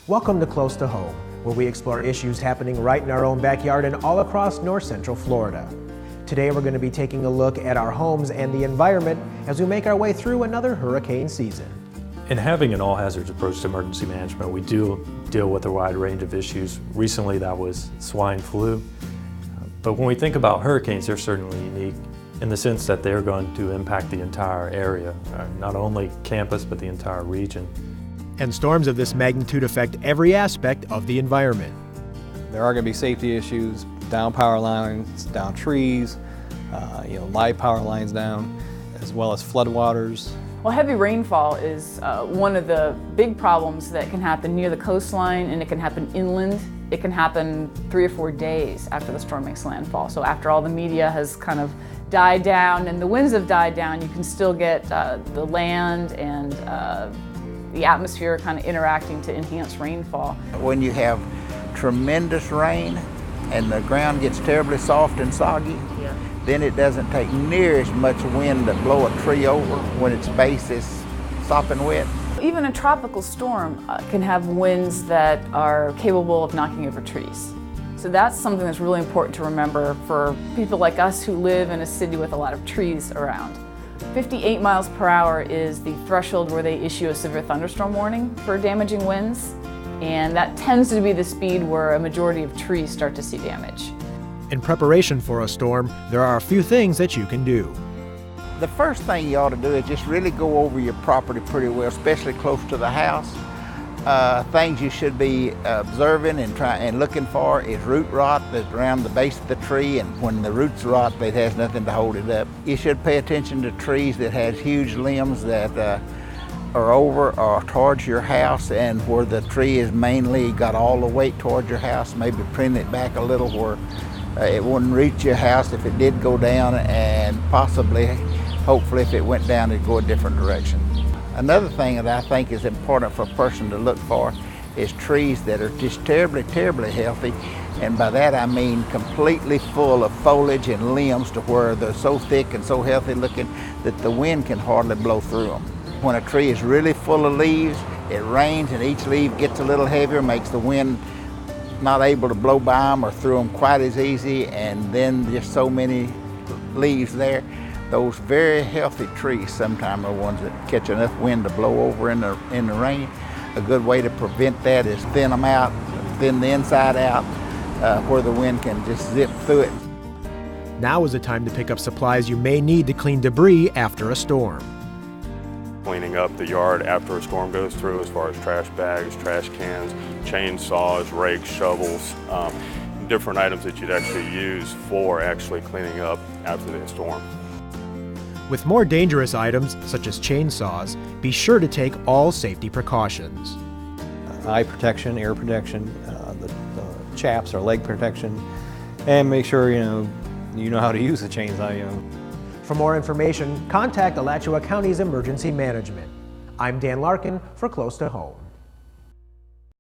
Welcome to Close to Home, where we explore issues happening right in our own backyard and all across North Central Florida. Today we're going to be taking a look at our homes and the environment as we make our way through another hurricane season. In having an all-hazards approach to emergency management, we do deal with a wide range of issues. Recently that was swine flu. But when we think about hurricanes, they're certainly unique in the sense that they're going to impact the entire area, not only campus, but the entire region. And storms of this magnitude affect every aspect of the environment. There are going to be safety issues, down power lines, down trees, live power lines down, as well as floodwaters. Well, heavy rainfall is one of the big problems that can happen near the coastline, and it can happen inland. It can happen 3 or 4 days after the storm makes landfall. So after all the media has kind of died down and the winds have died down, you can still get the land and the atmosphere kind of interacting to enhance rainfall. When you have tremendous rain and the ground gets terribly soft and soggy, then it doesn't take near as much wind to blow a tree over when its base is sopping wet. Even a tropical storm can have winds that are capable of knocking over trees. So that's something that's really important to remember for people like us who live in a city with a lot of trees around. 58 miles per hour is the threshold where they issue a severe thunderstorm warning for damaging winds, and that tends to be the speed where a majority of trees start to see damage. In preparation for a storm, there are a few things that you can do. The first thing you ought to do is just really go over your property pretty well, especially close to the house. Things you should be observing and looking for is root rot that's around the base of the tree, and when the roots rot, it has nothing to hold it up. You should pay attention to trees that have huge limbs that are over or towards your house, and where the tree is mainly got all the weight towards your house, maybe print it back a little where it wouldn't reach your house if it did go down, and possibly, hopefully, if it went down, it'd go a different direction. Another thing that I think is important for a person to look for is trees that are just terribly, terribly healthy. And by that I mean completely full of foliage and limbs to where they're so thick and so healthy looking that the wind can hardly blow through them. When a tree is really full of leaves, it rains and each leaf gets a little heavier, makes the wind not able to blow by them or through them quite as easy, and then just so many leaves there. Those very healthy trees sometimes are ones that catch enough wind to blow over in the rain. A good way to prevent that is thin them out, thin the inside out, where the wind can just zip through it. Now is the time to pick up supplies you may need to clean debris after a storm. Cleaning up the yard after a storm goes through, as far as trash bags, trash cans, chainsaws, rakes, shovels, different items that you'd actually use for actually cleaning up after the storm. With more dangerous items, such as chainsaws, be sure to take all safety precautions. Eye protection, ear protection, the chaps or leg protection, and make sure you know how to use the chainsaw. For more information, contact Alachua County's Emergency Management. I'm Dan Larkin for Close to Home.